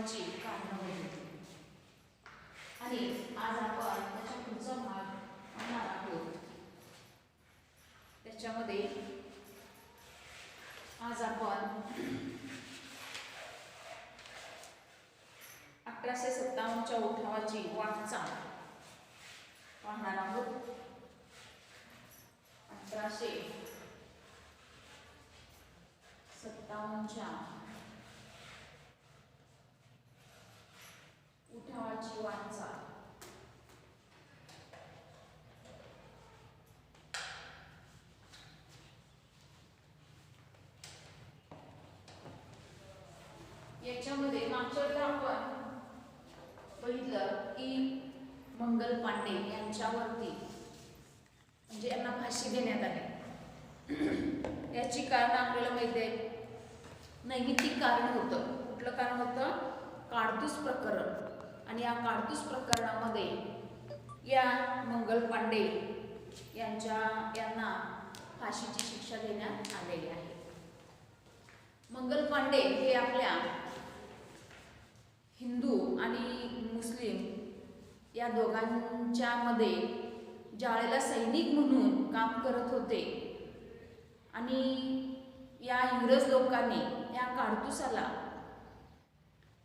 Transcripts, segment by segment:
उठावाची कारणं होती. आणि आज आपण त्याचा पुढचा भाग पाहणार आहोत. त्याच्यामध्ये आज आपण 1857च्या उठावाची वाटचाल पाहणार आहोत. 1857च्या उठावाची वाटचाल. याच्यामध्ये मागच्या वेळेला आपण बघितलं की मंगल पांडे यांच्यावरती म्हणजे यांना फाशी देण्यात आली. याची कारण आपल्याला माहिती आहे. नैमित्तिक कारण होतं. कुठलं कारण होतं? काडतूस प्रकरण. आणि या काडतूस प्रकरणामध्ये या मंगल पांडे यांना फाशीची शिक्षा देण्यात आलेली आहे. मंगल पांडे हे आपल्या हिंदू आणि मुस्लिम या दोघांच्या मध्ये ज्यावेळेला सैनिक म्हणून काम करत होते आणि या इंग्रज लोकांनी या काडतुसाला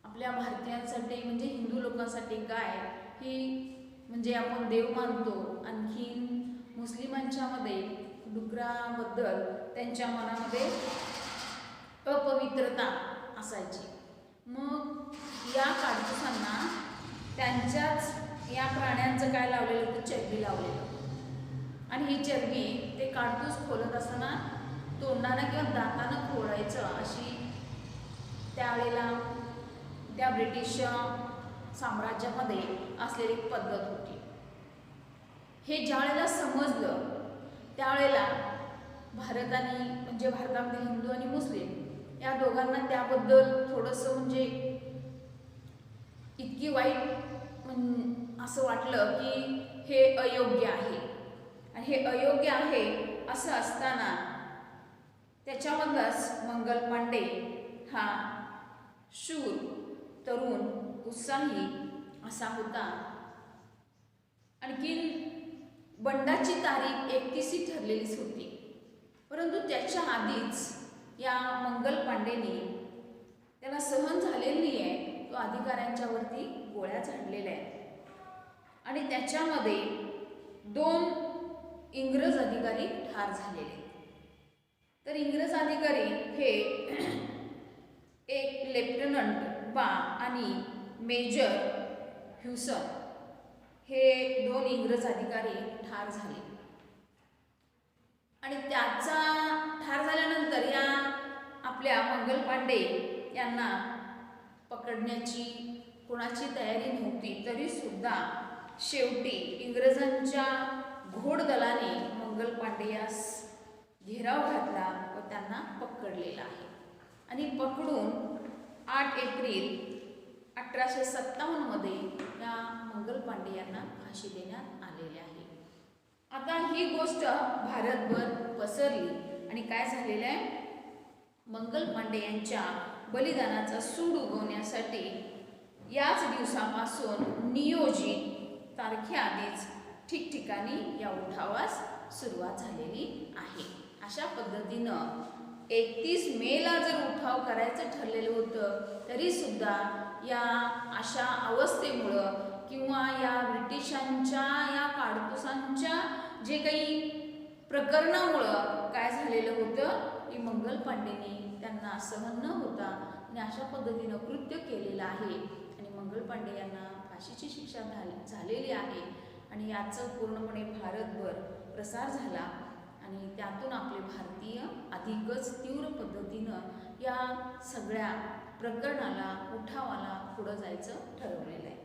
आपल्या भारतीयांसाठी म्हणजे हिंदू लोकांसाठी काय ही म्हणजे आपण देव मानतो. आणखीन मुस्लिमांच्या मध्ये डुकराबद्दल त्यांच्या मनामध्ये अपवित्रता असायची. मग या काडतुसांना त्यांच्याच या प्राण्यांचं काय लावलेलं होतं? चरबी लावलेलं. आणि ही चरबी ते काडतूस खोलत असताना तोंडानं किंवा दातानं खोडायचं अशी त्यावेळेला त्या ब्रिटिश साम्राज्यामध्ये असलेली पद्धत होती. हे ज्यावेळेला समजलं त्यावेळेला भारताने म्हणजे भारतामध्ये हिंदू आणि मुस्लिम या दोघांना त्याबद्दल थोडंसं म्हणजे इतकी वाईट असं वाटलं की हे अयोग्य आहे. आणि हे अयोग्य आहे असं असताना त्याच्यामधलाच मंगल पांडे हा शूर, तरुण, उत्साही असा होता. आणखीन बंडाची तारीख 31 ठरलेलीच होती. परंतु त्याच्या आधीच या मंगल पांडेने त्याला सहन झालेलं नाही आहे. तो अधिकाऱ्यांच्यावरती गोळ्या झाडलेल्या आहेत. आणि त्याच्यामध्ये 2 इंग्रज अधिकारी ठार झालेले. तर इंग्रज अधिकारी हे एक लेफ्टनंट बा आणि मेजर ह्युसन हे 2 इंग्रज अधिकारी ठार झाले. आणि त्याचा ठार झाल्यानंतर या आपल्या मंगल पांडे यांना पकडण्याची कोणाची तयारी नव्हती. तरी सुद्धा शेवटी इंग्रजांच्या घोडदलाने मंगल पांडे यास घेराव घातला व त्यांना पकडलेला आहे. आणि पकडून 8 एप्रिल 1857 मध्ये या मंगल पांडे यांना फाशी देण्यात आलेली आहे. आता ही गोष्ट भारतभर पसरली आणि काय झालेलं आहे? मंगल पांडे यांच्या बलिदानाचा सूड उगवण्यासाठी याच दिवसापासून नियोजित तारखेआधीच ठिकठिकाणी या उठावास सुरुवात झालेली आहे. अशा पद्धतीनं 31 मेला जर उठाव करायचं ठरलेलं होतं तरी सुद्धा या अशा अवस्थेमुळं किंवा या ब्रिटिशांच्या या काडतुसांच्या जे काही प्रकरणामुळं काय झालेलं होतं की मंगल पांडेने त्यांना सहन न होता आणि अशा पद्धतीनं कृत्य केलेलं आहे. आणि मंगल पांडे यांना फाशीची शिक्षा झालेली आहे. आणि याचं पूर्णपणे भारतभर प्रसार झाला आणि त्यातून आपले भारतीय अधिकच तीव्र पद्धतीनं या सगळ्या प्रकरणाला उठावाला पुढं जायचं ठरवलेलं आहे.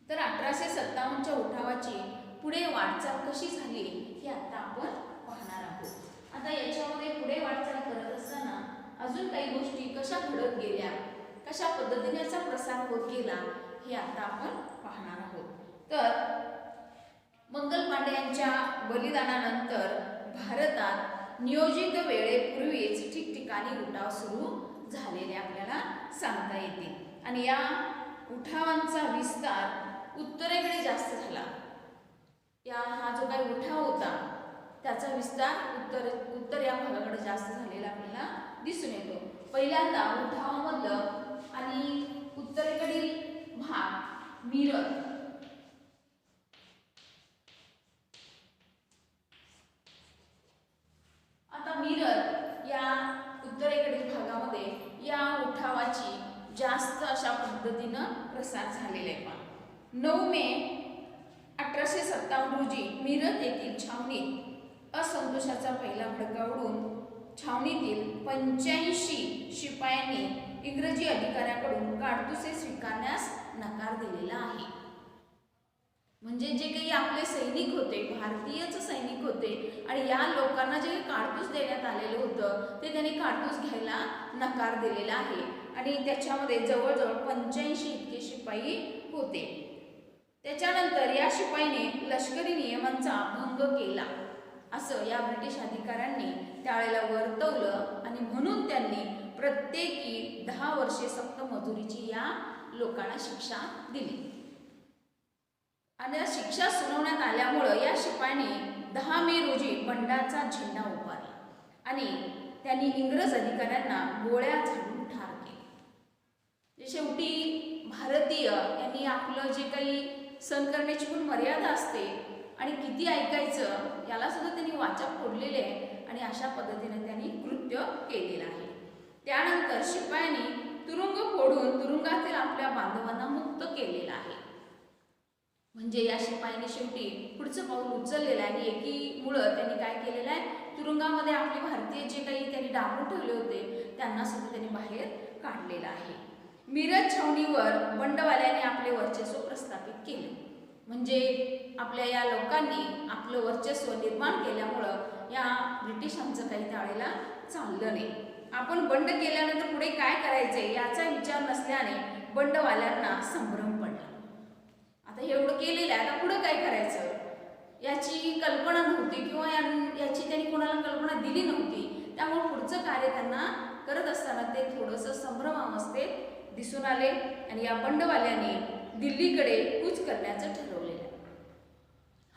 तर 1857च्या उठावाची पुढे वाटचाल कशी झाली हे आता आपण पाहणार आहोत. आता याच्यामध्ये पुढे वाटचाल करत असताना अजून काही गोष्टी कशा घडत गेल्या, कशा पद्धतीने याचा प्रसार होत गेला हे आता आपण पाहणार आहोत. तर मंगल पांडे यांच्या बलिदानानंतर भारतात नियोजित वेळेपूर्वीच ठिकठिकाणी उठाव सुरू झालेले आपल्याला सांगता येतील. आणि या उठावांचा विस्तार उत्तरेकडे जास्त झाला. हा जो काही उठाव होता त्याचा विस्तार उत्तर या भागाकडे जास्त झालेला आपल्याला दिसून येतो. पहिल्यांदा उठावामधलं आणि उत्तरेकडील भाग मिरज, आता मिरज या उत्तरेकडील भागामध्ये या उठावाची जास्त अशा पद्धतीनं प्रसार झालेला आहे. 9 मे 1857 रोजी मिरज येथील छावणीत असंतोषाचा पहिला भडका उडून छावणीतील 85 शिपायांनी इंग्रजी अधिकाऱ्याकडून काडतुसे स्वीकारण्यास नकार दिलेला आहे. म्हणजे जे काही आपले सैनिक होते, भारतीयच सैनिक होते आणि या लोकांना जे काडतूस देण्यात आलेलं होतं ते त्यांनी काडतूस घ्यायला नकार दिलेला आहे. आणि त्याच्यामध्ये जवळजवळ 85 इतके शिपाई होते. त्याच्यानंतर या शिपाईने लष्करी नियमांचा भंग केला असं या ब्रिटिश अधिकाऱ्यांनी त्यावेळेला वर्तवलं आणि म्हणून त्यांनी प्रत्येकी 10 वर्षे सक्त मजुरीची या लोकांना शिक्षा दिली. आणि या शिक्षा सुनावण्यात आल्यामुळं या शिपायाने 10 मे रोजी बंडाचा झेंडा उभारला आणि त्यांनी इंग्रज अधिकाऱ्यांना गोळ्या झाडून ठार केले. शेवटी भारतीय यांनी आपलं जे काही सहन करण्याची पण मर्यादा असते आणि किती ऐकायचं याला सुद्धा त्यांनी वाचा फोडलेले आहे आणि अशा पद्धतीने त्यांनी कृत्य केलेलं आहे. त्यानंतर शिपायांनी तुरुंग फोडून तुरुंगातील आपल्या बांधवांना मुक्त केलेलं आहे. म्हणजे या शिपायांनी शेवटी पुढचं पाऊल उचललेलं आहे आणि एकीमुळं त्यांनी काय केलेलं आहे, तुरुंगामध्ये आपले भारतीय जे काही त्यांनी डांबून ठेवले होते त्यांना सुद्धा त्यांनी बाहेर काढलेलं आहे. मिरज छावणीवर बंडवाल्यांनी आपले वर्चस्व प्रस्थापित केले. म्हणजे आपल्या या लोकांनी आपलं वर्चस्व निर्माण केल्यामुळं या ब्रिटिशांचं काही त्यावेळेला चाललं नाही. आपण बंड केल्यानंतर पुढे काय करायचे याचा विचार नसल्याने बंडवाल्यांना संभ्रम पडला. आता एवढं केलेलं आहे, आता पुढं काय करायचं याची कल्पना नव्हती किंवा याची त्यांनी कोणाला कल्पना दिली नव्हती. त्यामुळे पुढचं कार्य त्यांना करत असताना ते थोडंसं संभ्रमावस्थेत दिसून आले आणि या बंडवाल्यांनी दिल्लीकडे कूच करण्याचं ठरवलेलं आहे.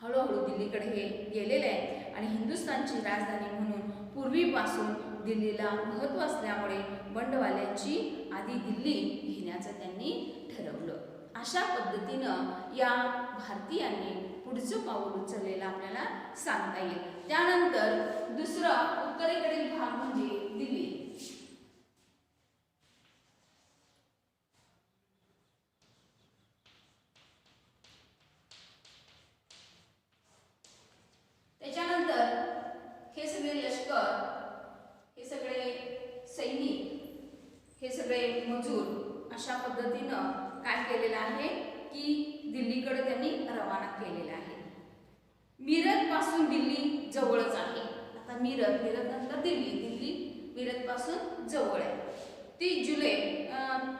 हळूहळू दिल्लीकडे हे गेलेले आहे आणि हिंदुस्थानची राजधानी म्हणून पूर्वीपासून दिल्लीला महत्त्व असल्यामुळे बंडवाल्यांची आधी दिल्ली घेण्याचं त्यांनी ठरवलं. अशा पद्धतीनं या भारतीयांनी पुढचं पाऊल उचललेलं आपल्याला सांगता येईल. त्यानंतर दुसरं उत्तरेकडील भाग म्हणजे दिल्ली. त्याच्यानंतर हे सगळे लष्कर, हे सगळे सैनिक, हे सगळे मजूर अशा पद्धतीनं काय केलेलं आहे की दिल्लीकडे त्यांनी रवाना केलेलं आहे. मिरज पासून दिल्ली जवळच आहे. आता मिरज नंतर दिल्ली मिरज पासून जवळ आहे. 30 जुलै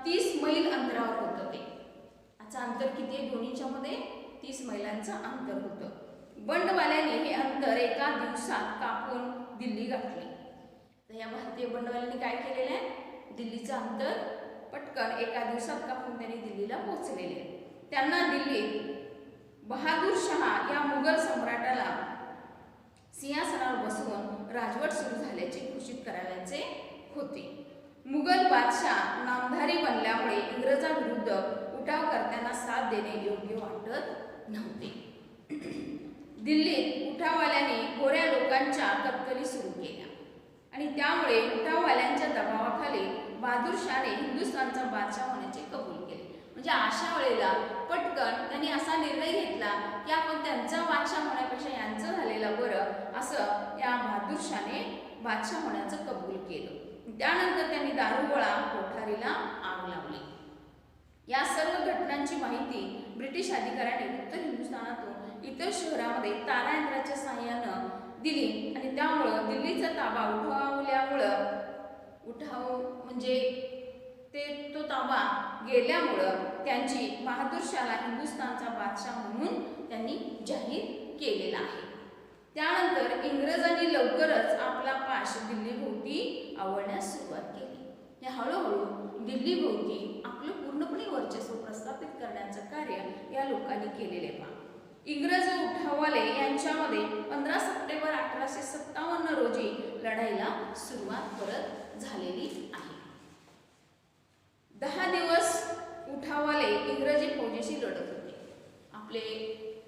30 मैल अंतरावर होतं ते. याचं अंतर किती आहे दोन्हीच्या मध्ये 30 मैलांचं अंतर होतं. बंडवाल्यांनी हे अंतर एका दिवसात कापून दिल्ली गाठली. तर या भारतीय बंडवाल्यांनी काय केलेलं आहे, दिल्लीचं अंतर पटकन एका दिवसात कापून त्यांनी दिल्लीला पोहोचलेले. त्यांना दिल्लीत बहादूर शहा या मुघल सम्राटाला सिंहासनावर बसवून राजवट सुरू झाल्याचे घोषित करायचे होते. मुघल बादशाह नामधारी बनल्यामुळे इंग्रजांविरुद्ध उठावकर्त्यांना साथ देणे योग्य वाटत नव्हते. दिल्लीत उठाववाल्यांनी गोऱ्या लोकांच्या कत्तली सुरू केल्या आणि त्यामुळे उठाववाल्यांच्या दबावाखाली बहादूर शहाने हिंदुस्थानचा बादशाह होण्याचे कबूल केले. म्हणजे अशा वेळेला पटकन त्यांनी असा निर्णय घेतला की आपण त्यांचा बादशाह होण्यापेक्षा यांचं झालेलं बरं, असं या बहादूर शहाने बादशाह होण्याचं कबूल केलं. त्यानंतर त्यांनी दारुगोळा कोठारीला आग लावली. या सर्व घटनांची माहिती ब्रिटिश अधिकाऱ्यांनी उत्तर हिंदुस्थानातून इतर शहरामध्ये तारायंत्राच्या सहाय्यानं दिली आणि त्यामुळं दिल्लीचा ताबा उठाव म्हणजे तो ताबा गेल्यामुळं त्यांची बहादूर शहाला हिंदुस्थानचा बादशाह म्हणून त्यांनी जाहीर केलेला आहे. त्यानंतर इंग्रजांनी लवकरच आपला पाश दिल्लीभोवती आवळण्यास सुरुवात केली. या हळूहळू दिल्लीभोवती आपलं पूर्णपणे वर्चस्व प्रस्थापित करण्याचं कार्य या लोकांनी केलेले पहा. इंग्रज उठाववाले यांच्यामध्ये 15 सप्टेंबर 1857 रोजी लढाईला सुरुवात परत झालेली आहे. 10 दिवस उठाववाले इंग्रजी फौजेशी लढत होते. आपले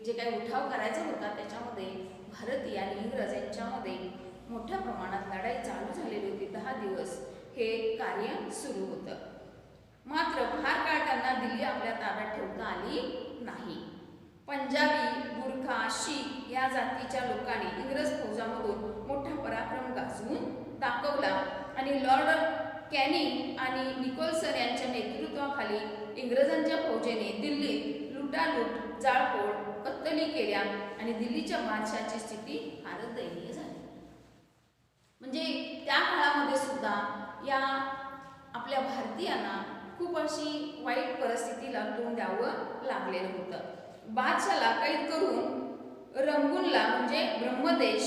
जे काही उठाव करायचा होता त्याच्यामध्ये भारतीय आणि इंग्रज यांच्यामध्ये मोठ्या प्रमाणात लढाई चालू झालेली होती. 10 दिवस हे कार्य सुरू होतं. मात्र फार काळ त्यांना दिल्ली आपल्या ताब्यात ठेवता आली नाही. पंजाबी, गुरखा, शीख या जातीच्या लोकांनी इंग्रज फौजामधून मोठा पराक्रम गाजवून दाखवला आणि लॉर्ड कॅनिंग आणि निकोल्सन यांच्या नेतृत्वाखाली इंग्रजांच्या फौजेने दिल्लीत लुटालूट, जाळपोळ, कत्तली केल्या आणि दिल्लीच्या बादशाहाची स्थिती फारच दयनीय झाली. म्हणजे त्या काळामध्ये सुद्धा या आपल्या भारतीयांना खूप अशी वाईट परिस्थितीला तोंड द्यावं लागलेलं होतं. बादशाला कैद करून रंगूनला म्हणजे ब्रह्मदेश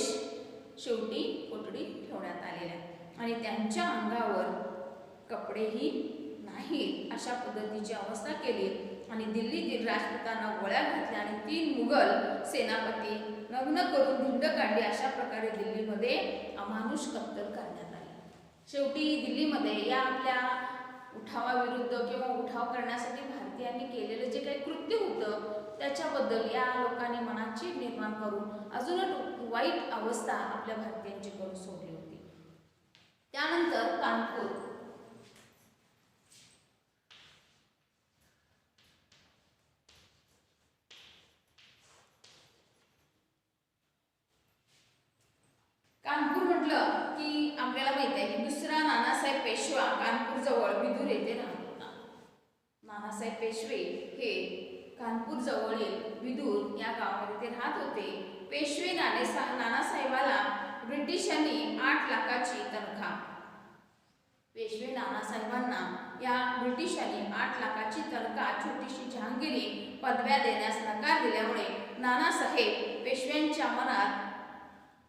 शेवटी कोठडीत ठेवण्यात आलेल्या आणि त्यांच्या अंगावर कपडेही नाही अशा पद्धतीची अवस्था केली आणि दिल्लीतील राजपुतांना गोळ्या घातल्या आणि 3 मुघल सेनापती नग्न करून धिंड काढली. अशा प्रकारे दिल्लीमध्ये अमानुष कत्तल करण्यात आली. शेवटी दिल्लीमध्ये या आपल्या उठावाविरुद्ध किंवा उठाव करण्यासाठी भारतीयांनी केलेलं जे काही कृत्य होतं त्याच्याबद्दल या लोकांनी मनात चीड निर्माण करून अजूनच वाईट अवस्था आपल्या भारतीयांची करून सोडली होती. त्यानंतर कानपूर. कानपूर म्हटलं की आपल्याला माहित आहे की दुसरा नानासाहेब पेशवा कानपूर जवळ बिदूर येथे राहत होता. नानासाहेब पेशवे हे कानपूर जवळील बिदूर या गावामध्ये ते राहत होते. पेशवे नानासाहेबाला ब्रिटिशांनी 8 लाखाची तनखा पेशवे नानासाहेबांना या ब्रिटिशांनी 8 लाखाची तनखा, छोटीशी जहांगिरी, पदव्या देण्यास नकार दिल्यामुळे नानासाहेब पेशव्यांच्या मनात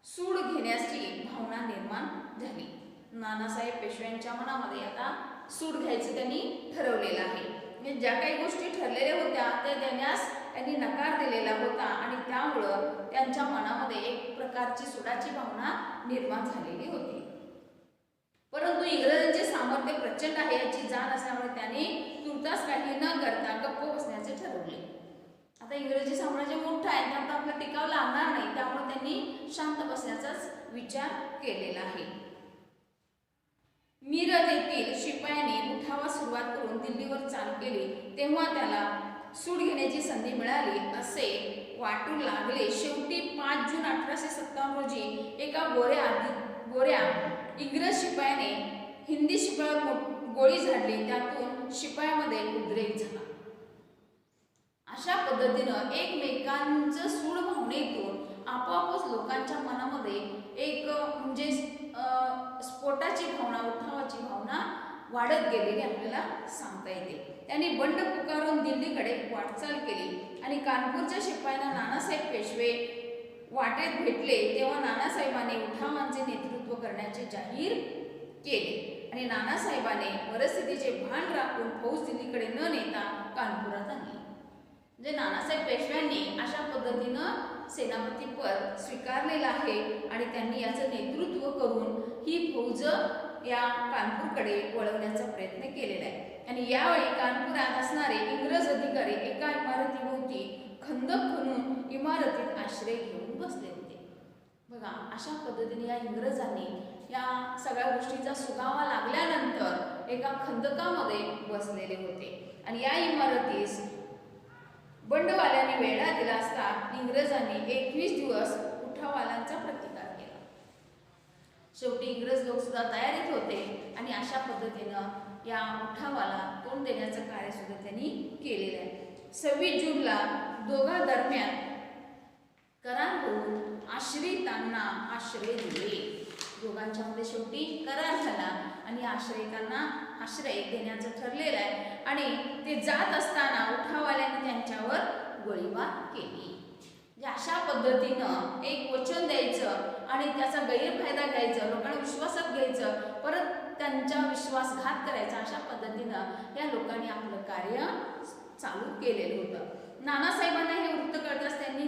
सूड घेण्याची भावना निर्माण झाली. नानासाहेब पेशव्यांच्या मनामध्ये आता सूड घ्यायचं त्यांनी ठरवलेलं आहे. म्हणजे ज्या काही गोष्टी ठरलेल्या होत्या त्या देण्यास त्यांनी नकार दिलेला होता आणि त्यामुळं त्यांच्या मनामध्ये एक प्रकारची सुडाची भावना निर्माण झालेली होती. परंतु इंग्रजांचे सामर्थ्य प्रचंड आहे याची जाण असल्यामुळे त्यांनी तुर्तास काही न करता गप्प बसण्याचे ठरवले. आता इंग्रजी साम्राज्य मोठं आहे त्यामुळे आपल्याला टिकाव लागणार नाही, त्यामुळे त्यांनी शांत बसण्याचाच विचार केलेला आहे. मीरत येथील शिपायांनी उठावास सुरुवात करून दिल्लीवर चाल केली तेव्हा त्याला सूड घेण्याची संधी मिळाली असे वाटू लागले. शेवटी 5 जून 1857 रोजी एका गोऱ्या इंग्रज शिपायाने हिंदी शिपायावर गोळी झाडली. त्यातून शिपायामध्ये उद्रेक झाला. अशा पद्धतीनं एकमेकांचं सूड भावनेतून आपोआपच लोकांच्या मनामध्ये एक म्हणजे स्फोटाची भावना, उठावाची भावना वाढत गेलेली आपल्याला सांगता येते. त्यांनी बंड पुकारून दिल्लीकडे वाटचाल केली आणि कानपूरच्या शिपायांना नानासाहेब पेशवे वाटेत भेटले तेव्हा नानासाहेबांनी उठावांचे नेतृत्व करण्याचे जाहीर केले आणि नानासाहेबांनी परिस्थितीचे भान राखून फौज दिल्लीकडे न नेता कानपुरात आणली. म्हणजे नानासाहेब पेशव्यांनी अशा पद्धतीनं सेनापतीपद स्वीकारलेलं आहे आणि त्यांनी याचं नेतृत्व करून ही फौज या कानपूरकडे वळवण्याचा प्रयत्न केलेला आहे. आणि यावेळी कानपुरात असणारे इंग्रज अधिकारी एका इमारतीभोवती खंदक खणून इमारतीत आश्रय घेऊन बसले होते. बघा, अशा पद्धतीने या इंग्रजांनी या सगळ्या गोष्टींचा सुगावा लागल्यानंतर एका खंदकामध्ये बसलेले होते आणि या इमारतीस बंडवाल्यांनी वेढा दिला असता इंग्रजांनी 21 दिवस उठावाल्यांचा प्रतिकार केला. शेवटी इंग्रज लोक सुद्धा तयारीत होते आणि अशा पद्धतीनं या उठावाला तोंड देण्याचं कार्य सुद्धा त्यांनी केलेलं आहे. 26 जूनला दोघांदरम्यान करार होऊन आश्रितांना आश्रय दिले. दोघांच्या मध्ये शेवटी करार झाला आणि आश्रयितांना आश्रय देण्याचं ठरलेलं आहे आणि ते जात असताना उठावाल्यांनी त्यांच्यावर गोळीबार केली. अशा पद्धतीनं एक वचन द्यायचं घ्यायचं आणि त्याचा गैरफायदा घ्यायचा, लोकांना विश्वासात घ्यायचं, परत त्यांचा विश्वासघात करायचा, अशा पद्धतीनं या लोकांनी आपलं कार्य चालू केलेलं होतं. नानासाहेबांना हे वृत्त कळताच त्यांनी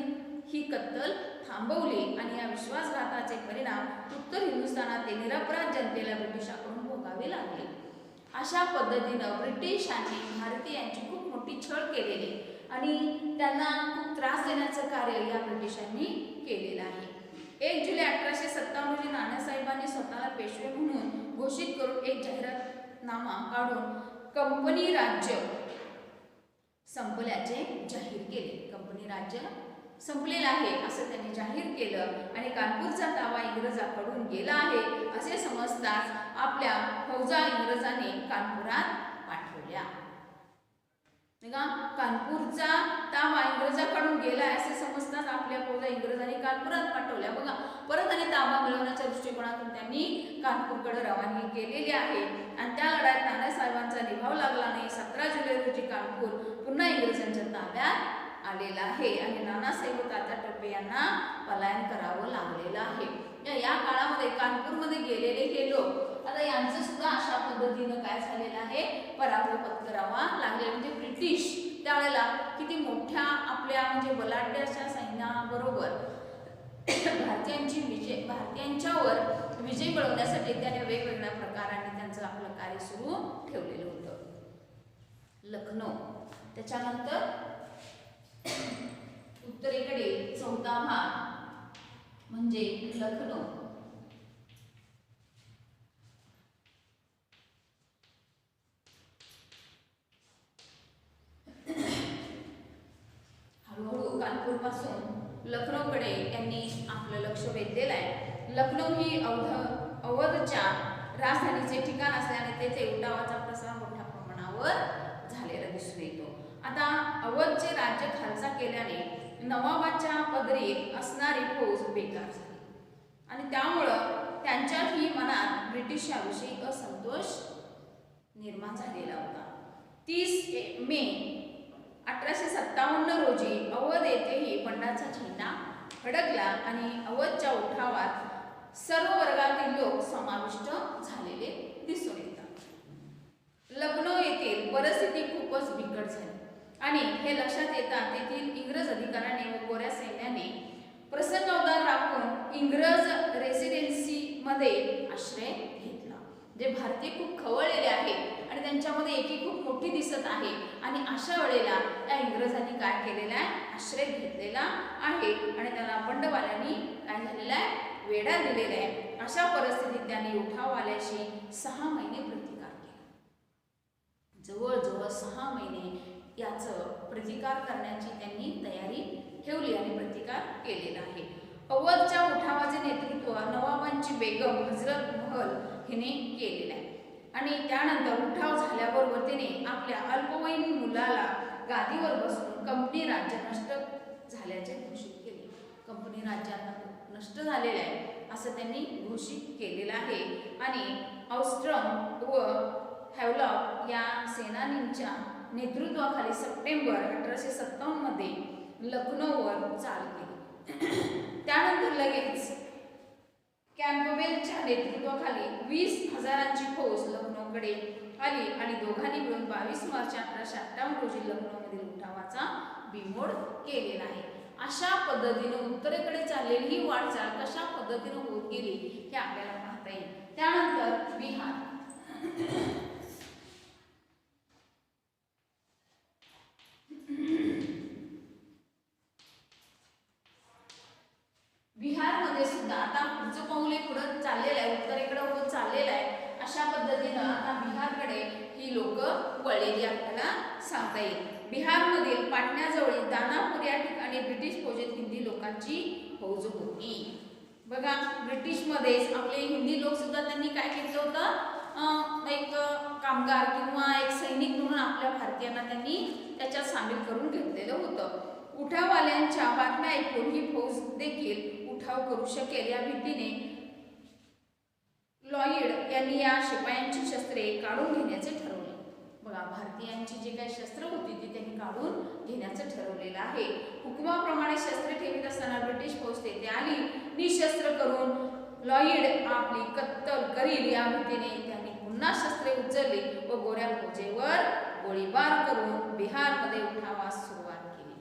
ही कत्तल थांबवली आणि या विश्वासघाताचे परिणाम उत्तर हिंदुस्थानातील निरपराध जनतेला ब्रिटिशांकडून भोगावे लागले. अशा पद्धतीनं ब्रिटिशांनी भारतीयांची खूप मोठी छळ केलेली आणि त्यांना खूप त्रास देण्याचं कार्य या ब्रिटिशांनी केलेलं आहे. 1 जुलै 1857 रोजी नानासाहेबांनी स्वतःला पेशवे म्हणून घोषित करून एक जाहीरनामा काढून कंपनी राज्य संपल्याचे जाहीर केले. कंपनी राज्य संपलेलं आहे असं त्यांनी जाहीर केलं आणि कानपूरचा ताबा इंग्रजांकडून गेला आहे असे समजताच आपल्या फौजा इंग्रजांनी कानपुरात पाठवल्या. कानपूरचा ताबा इंग्रजांकडून गेला असे समजताच आपल्या फौजा इंग्रजांनी कानपुरात पाठवल्या. बघा, परत आणि ताबा मिळवण्याच्या दृष्टिकोनातून त्यांनी कानपूरकडे रवानगी केलेली आहे आणि त्या लढ्यात नानासाहेबांचा निभाव लागला नाही. 17 जुलै रोजी कानपूर पुन्हा इंग्रजांच्या ताब्यात आलेला आहे आणि नानासाहेब तात्या टोपे यांना पलायन करावं लागलेलं आहे. या काळामध्ये कानपूरमध्ये गेलेले हे लोक आता यांचं सुद्धा अशा पद्धतीनं काय झालेलं आहे, पराभव पत्करावा लागले. म्हणजे ब्रिटिश त्यावेळेला किती मोठ्या आपल्या म्हणजे बलाढ्य अशा सैन्याबरोबर भारतीयांच्यावर विजय मिळवण्यासाठी त्याने वेगवेगळ्या प्रकाराने त्यांचं आपलं कार्य सुरू ठेवलेलं होतं. लखनौ, त्याच्यानंतर उत्तरेकडे चौथा भाग म्हणजे लखनौ. हळूहळू कानपूर पासून लखनौकडे त्यांनी आपलं लक्ष वेधलेलं आहे. लखनौ ही अवधच्या राजधानीचे ठिकाण असल्याने तेथे उठावाचा प्रसार मोठ्या प्रमाणावर झालेला दिसून येतो. आता अवधचे राज्य खालसा केल्याने नवाबाच्या पदरी असणारी फौज बेकार झाली आणि त्यामुळं त्यांच्याही मनात ब्रिटिशांविषयी असंतोष निर्माण झालेला होता. 30 मे 1857 रोजी अवध येथेही बंडाचा झेंडा फडकला आणि अवधच्या उठावात सर्व वर्गातील लोक समाविष्ट झालेले दिसून येतात. लखनौ येथील परिस्थिती खूपच बिकट झाली आणि हे लक्षात येतात तेथील इंग्रज अधिकाऱ्यांनी व गोऱ्या सैन्याने प्रसंगावधान राखून इंग्रज रेसिडेन्सी मध्ये आश्रय घेतला. जे भारतीय खूप खवळलेले आहेत आणि त्यांच्यामध्ये एकी खूप मोठी दिसत आहे आणि अशा वेळेला त्या इंग्रजांनी काय केलेला आहे, आश्रय घेतलेला आहे आणि त्याला बंडवाल्यांनी काय झालेला आहे, वेढा दिलेला आहे. अशा परिस्थितीत त्यांनी उठाववाल्याशी 6 महिने प्रतिकार केला. जवळजवळ 6 महिने याचं प्रतिकार करण्याची त्यांनी तयारी ठेवली आणि प्रतिकार केलेला आहे. अवधच्या उठावाचे नेतृत्व नवाबांची बेगम हजरत महल हिने केलेलं आहे आणि त्यानंतर उठाव झाल्याबरोबर तिने आपल्या अल्पवयीन मुलाला गादीवर बसून कंपनी राज्य नष्ट झाल्याचे घोषित केले. कंपनी राज्य आता नष्ट झालेलं आहे असं त्यांनी घोषित केलेलं आहे आणि ऑस्ट्रम व हॅवलॉक या सेनानींच्या नेतृत्वाखाली सप्टेंबर 1857 मध्ये लखनौवर चाल केली. त्यानंतर लगेच कॅम्पबेलच्या नेतृत्वाखाली 20,000ची फौज लखनौकडे आली आणि दोघांनी मिळून 22 मार्च 1858 रोजी लखनौमधील उठावाचा बिमोड केलेला आहे. अशा पद्धतीने उत्तरेकडे चाललेली ही वाटचाल कशा पद्धतीने होत गेली हे आपल्याला पाहता येईल. त्यानंतर बिहार. बिहारमध्ये सुद्धा आता पुढचं पाऊल पुढे चाललेलं आहे, उत्तरेकडे होत चाललेलं आहे. अशा पद्धतीनं आता बिहारकडे ही लोक वळलेली आपल्याला सांगता येईल. बिहारमधील पाटण्याजवळील दानापूर या ठिकाणी ब्रिटिश फौजेत हिंदी लोकांची फौज होती. बघा, ब्रिटिशमध्येच आपले हिंदी लोक सुद्धा त्यांनी काय केलं होतं, एक कामगार किंवा एक सैनिक म्हणून आपल्या भारतीयांना त्यांनी त्याच्यात सामील करून घेतलेलं होतं. उठाववाल्यांच्या बातम्या ऐकून ही फौज देखील उठाव करू शकेल या भीतीने लॉयड यांनी या शिपायांची शस्त्रे काढून घेण्याचे ठरवले. बघा, भारतीयांची जी काही शस्त्र होती ती त्यांनी काढून घेण्याचं ठरवलेलं आहे. हुकुमाप्रमाणे शस्त्रे ठेवीत असताना ब्रिटिश फौज तेथे आली. निशस्त्र शस्त्र करून लॉईड आपली कत्तल करील या भीतीने त्यांनी पुन्हा शस्त्रे उचलली व गोऱ्या फौजेवर गोळीबार करून बिहारमध्ये उठावास सुरुवात केली.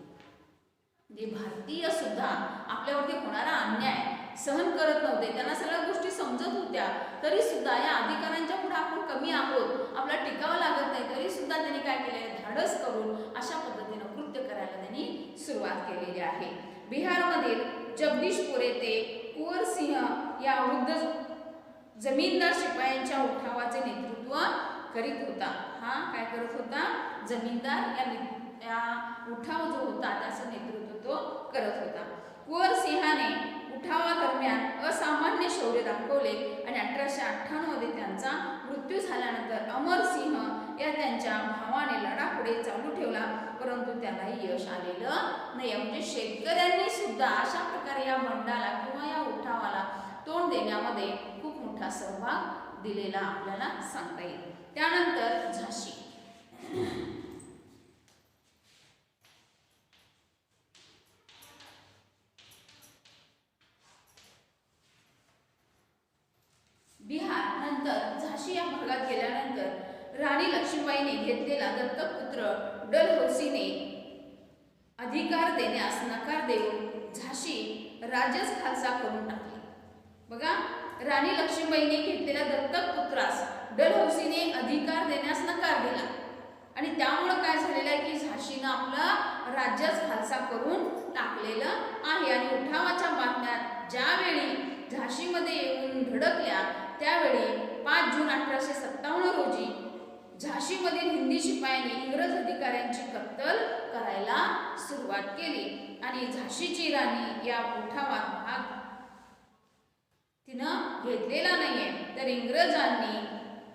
म्हणजे भारतीय सुद्धा आपल्यावरती होणारा अन्याय सहन करत नव्हते. त्यांना सगळ्या गोष्टी समजत होत्या, तरी सुद्धा या अधिकाऱ्यांच्या पुढे आपण कमी आहोत, आपला टिकावं लागत नाही, तरी सुद्धा त्यांनी काय केले, धाडस करून अशा पद्धतीनं कृत्य करायला त्यांनी सुरुवात केलेली आहे. बिहारमधील जगदीशपूर येथे कुंवर सिंह या वृद्ध जमीनदार शिपायांच्या उठावाचे नेतृत्व करीत होता. हा काय करत होता, जमीनदार या उठाव जो होता त्याचं नेतृत्व तो करत होता. कुंवर सिंहाने उठावादरम्यान असामान्य शौर्य दाखवले आणि 1898 मध्ये त्यांचा मृत्यू झाल्यानंतर अमरसिंह या त्यांच्या भावाने लढा पुढे चालू ठेवला, परंतु त्यालाही यश आलेलं नाही. म्हणजे शेतकऱ्यांनी सुद्धा अशा प्रकारे या बंडाला किंवा या उठावाला तोंड देण्यामध्ये खूप मोठा सहभाग दिलेला आपल्याला सांगता येईल. त्यानंतर झाशी. बिहार नंतर झाशी या भागात गेल्यानंतर राणी लक्ष्मीबाईने घेतलेला दत्तक पुत्र डलहौसीने अधिकार देण्यास नकार देऊन झाशी राज्यच खालसा करून टाकली. बघा, राणी लक्ष्मीबाईने घेतलेल्या दत्तक पुत्रास डलहौसीने अधिकार देण्यास नकार दिला आणि त्यामुळे काय झालेलं आहे की झाशीनं आपलं राज्यच खालसा करून टाकलेलं आहे. आणि उठावाच्या बातम्या ज्यावेळी झाशीमध्ये येऊन धडकल्या त्यावेळी 5 जून 1857 रोजी झाशीमधील हिंदी शिपायांनी इंग्रज अधिकाऱ्यांची कत्तल करायला सुरुवात केली आणि झाशीची राणी या उठावात भाग तिनं घेतलेला नाहीये, तर इंग्रजांनी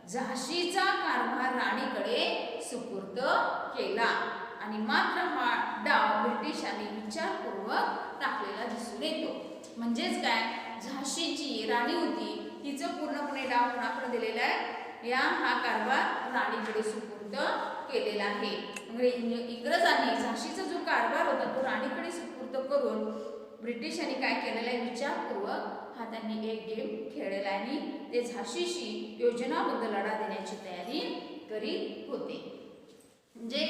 झाशीचा कारभार राणीकडे सुपूर्द केला आणि मात्र हा डाव ब्रिटिशांनी विचारपूर्वक टाकलेला दिसून येतो. म्हणजेच काय, झाशीची राणी होती, तिचं पूर्णपणे डाव कोणाकडे दिलेला आहे, हा कारभार राणीकडे सुपूर्द केलेला आहे. म्हणजे इंग्रजांनी झाशीचा जो कारभार होता तो राणीकडे सुपूर्द करून ब्रिटिशांनी काय केलेलं आहे, विचारपूर्वक हा त्यांनी एक गेम खेळलेला आहे आणि ते झाशीशी योजनाबद्ध लढा देण्याची तयारी करीत होते. म्हणजे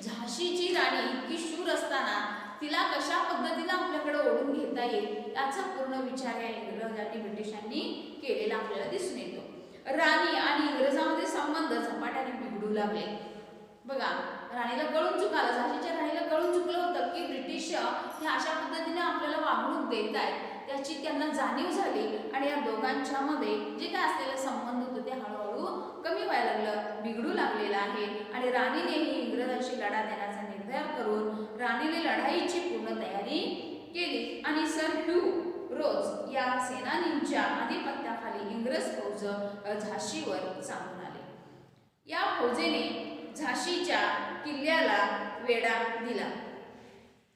झाशीची राणी इतकी शूर असताना तिला कशा पद्धतीने आपल्याकडे ओढून घेता येईल याचा पूर्ण विचार या इंग्रजांनी ब्रिटिशांनी केलेला आपल्याला दिसून येतो. राणी आणि इंग्रजांमध्ये संबंध झपाट्याने बिघडू लागले. बघा, राणीला कळून चुकलं, झाशीच्या राणीला कळून चुकलं होतं की ब्रिटिश हे अशा पद्धतीने आपल्याला वागणूक देत आहेत, त्याची त्यांना जाणीव झाली आणि या दोघांच्या मध्ये जे काय असलेले संबंध होते ते हळूहळू कमी व्हायला लागलं, बिघडू लागलेलं आहे. आणि राणीनेही इंग्रजांशी लढा देण्याचा निर्धार करून राणीने लढाईची पूर्ण तयारी केली आणि सर ह्यू रोज या सेनानींच्या आधिपत्याखाली इंग्रज फौज झाशीवर चालून आले. या फौजेने झाशीच्या किल्ल्याला वेढा दिला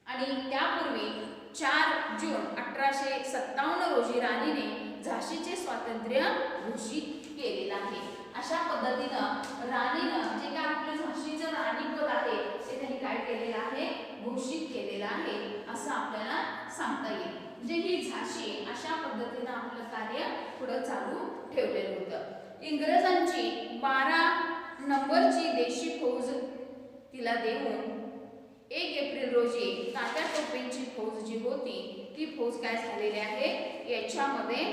आणि त्यापूर्वी 4 जून 1857 रोजी राणीने झाशीचे स्वातंत्र्य घोषित केलेलं आहे. अशा पद्धतीनं राणीनं जे काय आपलं झाशीचं राणीपद आहे ते त्यांनी काय केलेलं आहे, घोषित केलेलं आहे असं आपल्याला सांगता येईल. म्हणजे ही झाशी अशा पद्धतीनं आपलं कार्य पुढे चालू ठेवलेलं होतं. इंग्रजांची 12 नंबरची देशी फौज तिला देऊन 1 एप्रिल रोजी तात्या टोपेंची फौज जी होती ती फौज काय झालेली आहे, याच्यामध्ये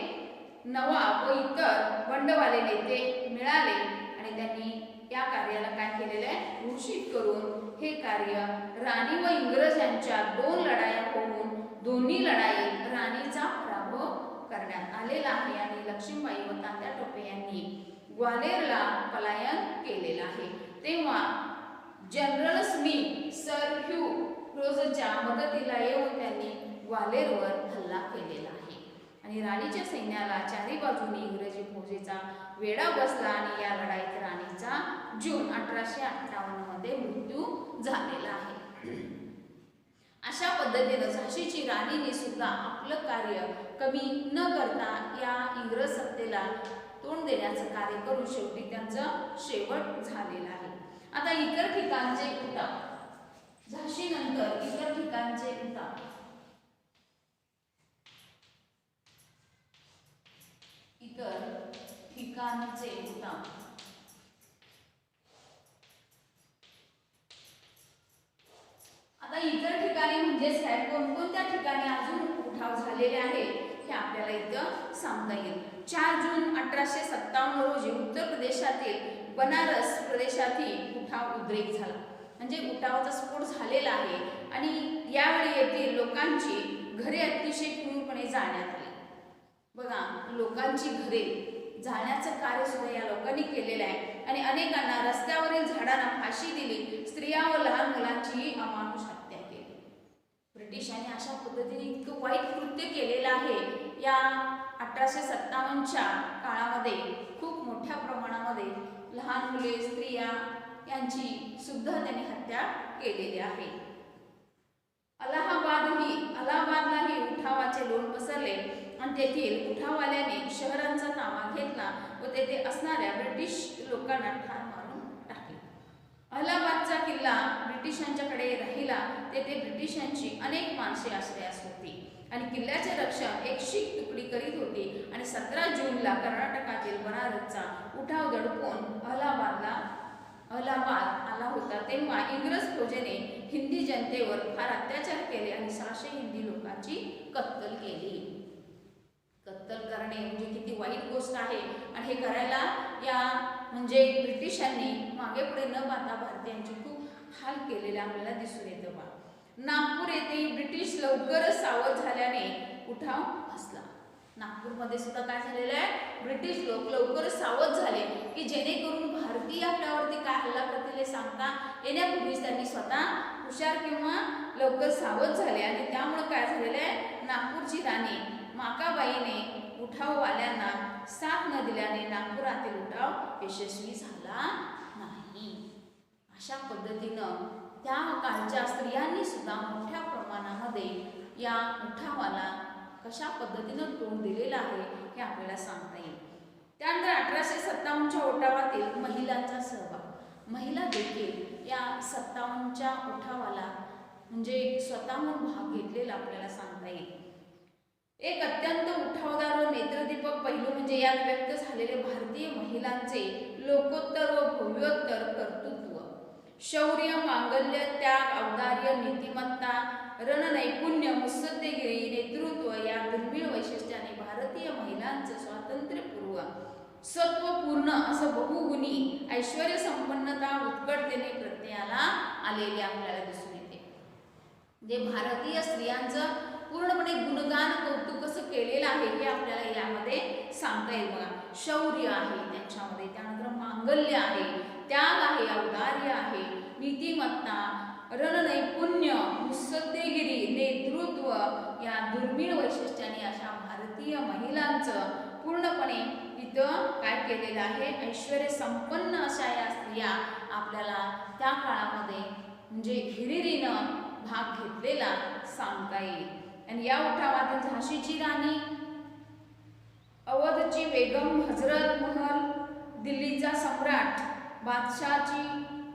नवाब व इतर बंडवाले नेते मिळाले आणि त्यांनी या कार्याला काय केलेलं आहे, घोषित करून हे कार्य राणी व इंग्रज यांच्या 2 लढाया होऊन दोन्ही लढाईत राणीचा पराभव करण्यात आलेला आहे आणि लक्ष्मीबाई व तात्या टोपे यांनी ग्वालेरला पलायन केलेलं आहे. तेव्हा जनरल स्मिथ सर ह्यू रोजच्या मदतीला येऊन त्यांनी ग्वालेरवर हल्ला केलेला आहे आणि राणीच्या सैन्याला चारी बाजूनी इंग्रजी फौजेचा वेढा बसला आणि या लढाईत राणीचा जून 1858 मध्ये मृत्यू झालेला आहे. अशा पद्धतीने झाशीची राणीने सुद्धा आपलं कार्य कमी न करता या इंग्रज सत्तेला तोंड देण्याचं कार्य करून शेवटी त्यांचं शेवट झालेला आहे. आता इतर ठिकाणचे उठाव, झाशी नंतर इतर ठिकाणचे उठाव. ठिकाणचे उठाव. आता इतर ठिकाणी म्हणजेच काय, कोणकोणत्या ठिकाणी अजून उठाव झालेले आहे हे आपल्याला इथं सांगता येईल. 4 जून 1857 रोजी उत्तर प्रदेशातील बनारस प्रदेशातील उठाव उद्रेक झाला. म्हणजे उठावाचा स्फोट झालेला आहे आणि यावेळी येथील लोकांची घरे अतिशय क्रूरपणे जाळण्यात आली. बघा, लोकांची घरे जाळण्याचं कार्य सुद्धा या लोकांनी केलेलं आहे आणि अनेकांना रस्त्यावरील झाडांना फाशी दिली. स्त्रिया व लहान मुलांचीही अमानुष हत्या केली. ब्रिटिशांनी अशा पद्धतीने इतकं वाईट कृत्य केलेलं आहे. या 1857च्या काळामध्ये खूप मोठ्या प्रमाणामध्ये लहान मुले, स्त्रिया यांची सुद्धा त्यांनी हत्या केलेली आहे. अलाहाबादलाही उठावाचे लोण पसरले आणि तेथील उठाववाल्याने शहरांचा ताबा घेतला व तेथे असणाऱ्या ब्रिटिश लोकांना ठार मारून टाकले. अलाहाबादचा किल्ला ब्रिटिशांच्याकडे राहिला. तेथे ब्रिटिशांची अनेक माणसे आश्रयास होती आणि किल्ल्याचे रक्षण एक शीख तुकडी करीत होती आणि 17 जूनला कर्नाटकातील बनारसचा उठाव दडपून अलाहाबाद आला होता. तेव्हा इंग्रज फौजेने हिंदी जनतेवर फार अत्याचार केले आणि 600 हिंदी लोकांची कत्तल केली. कत्तल करणे म्हणजे किती वाईट गोष्ट आहे आणि हे करायला या म्हणजे ब्रिटिशांनी मागे पुढे न पाहता भारतीयांचे खूप हाल केलेले आपल्याला दिसून येतं. नागपूर येथे ब्रिटिश लवकरच सावध झाल्याने उठाव बसला. नागपूरमध्ये सुद्धा काय झालेलं आहे, ब्रिटिश लोक लवकरच सावध झाले की जेणेकरून भारतीय आपल्यावरती काय हल्ला करतील हे सांगता येण्यापूर्वीच त्यांनी स्वतः हुशार किंवा लवकर सावध झाले आणि त्यामुळे काय झालेलं आहे, नागपूरची राणी माकाबाईने उठाववाल्यांना साथ न दिल्याने नागपुरातील उठाव यशस्वी झाला नाही. अशा पद्धतीनं त्या काळच्या स्त्रियांनी सुद्धा मोठ्या प्रमाणामध्ये या उठावाला कशा पद्धतीनं तोंड दिलेलं आहे हे आपल्याला सांगता येईल. त्यानंतर 1857च्या उठावातील महिलांचा सहभाग. महिला देखील या 57च्या उठावाला म्हणजे स्वतःहून भाग घेतलेला आपल्याला सांगता येईल. एक अत्यंत उठावदार व नेत्रदीपक पैलू म्हणजे यात व्यक्त झालेले भारतीय महिलांचे लोकोत्तर व भव्योत्तर कर्तृत्व, शौर्य, मांगल्य, त्याग, औदार्य, नीतिमत्ता, रणनैपुण्य, मुत्सद्देगिरी, नेतृत्व या दुर्मिळ वैशिष्ट्याने भारतीय महिलांचं स्वातंत्र्यपूर्व सत्वपूर्ण असं बहुगुणी ऐश्वर्य संपन्नता उत्कटतेने प्रत्ययाला आलेले आपल्याला दिसून येते. जे भारतीय स्त्रियांचं पूर्णपणे गुणगान कौतुक कसं केलेलं आहे हे आपल्याला यामध्ये सांगता येईल. बघा, शौर्य आहे त्यांच्यामध्ये, त्यानंतर मांगल्य आहे, त्याग आहे, औदार्य आहे, नीतिमत्ता, रणनैपुण्य, मुत्सद्देगिरी, नेतृत्व या दुर्मिळ वैशिष्ट्याने अशा भारतीय महिलांचं पूर्णपणे इथं काय केलेलं आहे, ऐश्वर्य संपन्न अशा या स्त्रिया आपल्याला त्या काळामध्ये म्हणजे हिरिरीनं भाग घेतलेला सांगता येईल. आणि या उठावातील झाशीची राणी, अवधची बेगम, हजरत महल, दिल्लीचा सम्राट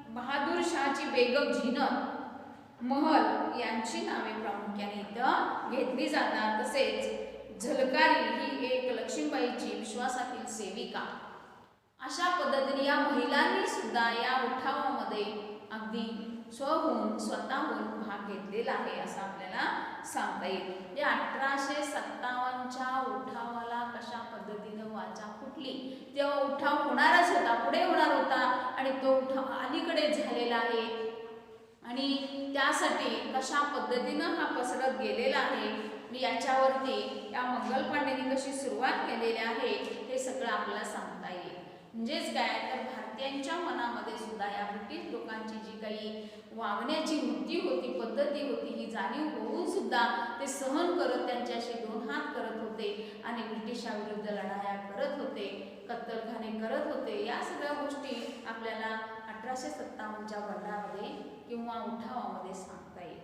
बहादूर शाहची बेगम झीनत महल यांची नावे प्रामुख्याने इथं घेतली जातात. तसेच झलकारी ही एक लक्ष्मीबाईची विश्वासातील सेविका. अशा पद्धतीने या महिलांनी सुद्धा या उठावामध्ये अगदी स्वतःहून भाग घेतलेला आहे असं आपल्याला सांगता येईल. या 1857च्या उठावाला कशा पद्धतीनं वाचा फुटली, तेव्हा उठाव होणारच होता, पुढे होणार होता आणि तो उठाव अलीकडे झालेला आहे आणि त्यासाठी कशा पद्धतीनं हा पसरत गेलेला आहे याच्यावरती या मंगल पांडेंनी कशी सुरुवात केलेली आहे हे सगळं आपल्याला सांगता येईल. म्हणजेच काय तर भारतीयांच्या मनामध्ये सुद्धा या ब्रिटिश लोकांची जी काही वागण्याची वृत्ती होती, पद्धती होती, ही जाणीव होऊन सुद्धा ते सहन करत त्यांच्याशी 2 हात करत होते आणि ब्रिटिशाविरुद्ध लढाया करत होते, कत्तलखाने करत होते. या सगळ्या गोष्टी आपल्याला 1857च्या बंडामध्ये किंवा उठावामध्ये सांगता येईल.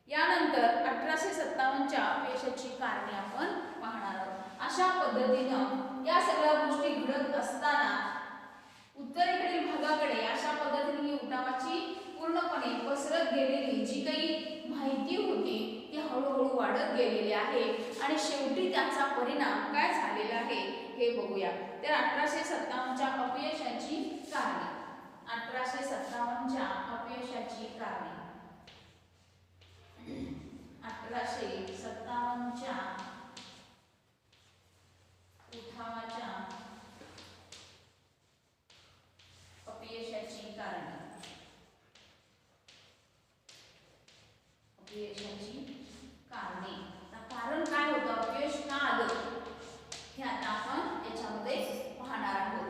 यानंतर 1857च्या अपयशाची कारणे आपण पाहणार आहोत. अशा पद्धतीनं या सगळ्या गोष्टी घडत असताना उत्तरेकडील भागाकडे अशा पद्धतीने ही उठावाची पूर्णपणे पसरत गेलेली जी काही माहिती होती ती हळूहळू वाढत गेलेली आहे आणि शेवटी त्याचा परिणाम काय झालेला आहे हे बघूया. तर 1857च्या अपयशाची कारणे. 1857च्या अपयशाची कारणे. 1857च्या उठावाच्या अपयशाची कारणे. अपयशाची कारणे. कारण काय होतं, अपयश का आलं हे आता आपण याच्यामध्ये पाहणार आहोत.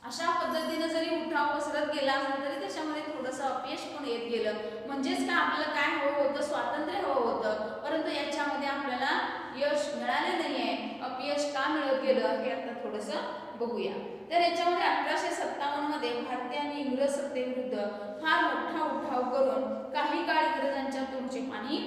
अशा पद्धतीने जरी उठाव पसरत गेला असला तरी त्याच्यामध्ये थोडंसं अपयश पण येत गेलं. म्हणजेच काय, आपल्याला काय हवं होतं, स्वातंत्र्य हवं होतं, परंतु याच्यामध्ये आपल्याला यश मिळाले नाहीये. अपयश का मिळत गेलं हे आता थोडंसं बघूया. तर याच्यामध्ये 1857 मध्ये भारतीय आणि इंग्रज सत्तेविरुद्ध फार मोठा उठाव करून काही काळ इंग्रजांच्या तोंडचे पाणी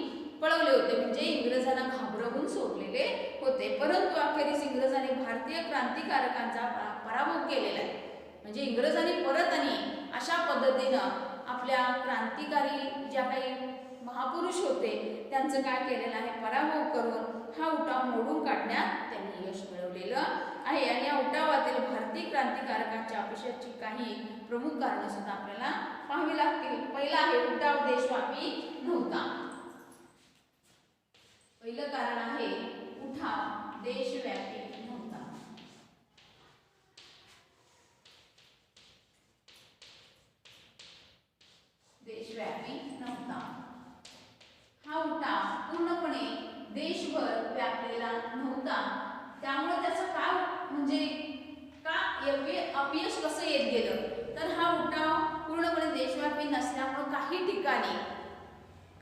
पळवले होते. म्हणजे इंग्रजांना घाबरवून सोडलेले होते. परंतु अखेरीस इंग्रजांनी भारतीय क्रांतिकारकांचा पराभव केलेला आहे. म्हणजे इंग्रजांनी परत आणि अशा पद्धतीनं आपल्या क्रांतिकारी ज्या काही महापुरुष होते त्यांचं काय केलेलं आहे, पराभव करून हा उठाव मोडून काढण्यात त्यांनी यश मिळवलेलं आहे. आणि या उठावातील भारतीय क्रांतिकारकांच्या अपयशाची काही प्रमुख कारणं सुद्धा आपल्याला पाहावी लागतील. पहिला आहे, उठाव देशव्यापी नव्हता. पहिलं कारण आहे, उठाव देशव्यापी नव्हता. देशव्यापी नव्हता. हा उठाव पूर्णपणे देशभर व्यापलेला नव्हता. त्यामुळे त्याचं काय म्हणजे का अपयश कसं येत गेलं, तर हा उठाव पूर्णपणे देशव्यापी नसल्यामुळे काही ठिकाणी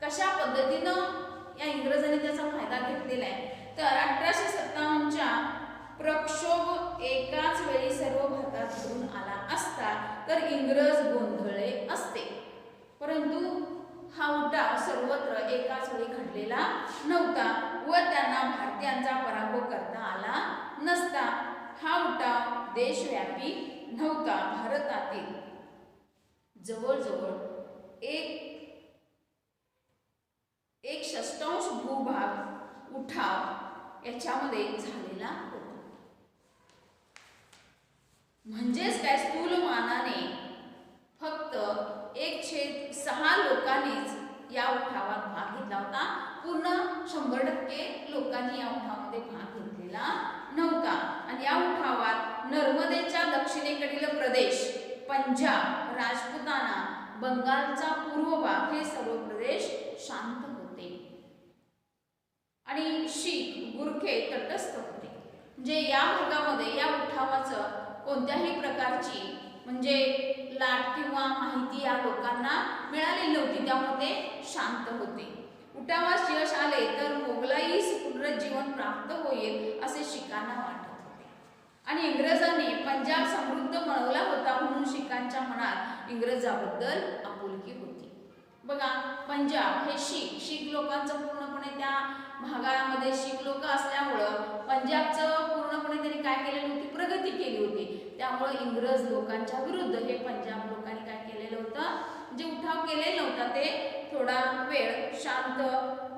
कशा पद्धतीनं या इंग्रजांनी त्याचा फायदा घेतलेला आहे. तर 1857च्या प्रक्षोभ एकाच वेळी सर्व भारतात घडून आला असता तर इंग्रज गोंधळले असते. परंतु हा उठाव सर्वत्र एकाच वेळी घडलेला नव्हता व त्यांना भारतीयांचा पराभव करता आला नसता. हा उठाव देशव्यापी नव्हता. भारतातील जवळजवळ एक षष्ठांश भूभाग उठाव याच्यामध्ये झालेला होता. म्हणजेच काय, स्थूल मानाने फक्त 1/6 लोकांनीच या उठावात भाग घेतला होता. पूर्ण 100% लोकांनी या उठावामध्ये भाग घेतलेला नव्हता. आणि या उठावात नर्मदेच्या दक्षिणेकडील प्रदेश, पंजाब, राजपुताना, बंगालचा पूर्व भाग हे सर्व प्रदेश शांत होते आणि शीख, गुरखे तटस्थ होते. म्हणजे या भागामध्ये या उठावाचं कोणत्याही प्रकारची म्हणजे लाट किंवा माहिती या लोकांना मिळालेली नव्हती. त्यामुळे ते शांत होते. उठावास यश आले तर मोगलाईस पुनरुज्जीवन प्राप्त होईल असे शीखांना वाटत होते. आणि इंग्रजांनी पंजाब समृद्ध बनवला होता म्हणून शीखांच्या मनात इंग्रजाबद्दल आपुलकी होती. बघा, पंजाब हे शीख लोकांचं पूर्णपणे त्या भागामध्ये शीख लोक असल्यामुळं पंजाबचं पूर्णपणे त्यांनी काय केलेली होती, प्रगती केली होती. त्यामुळे इंग्रज लोकांच्या विरुद्ध हे पंजाब लोकांनी काय केलेलं होतं, जे उठाव केलेला नव्हता ते थोडा वेळ शांत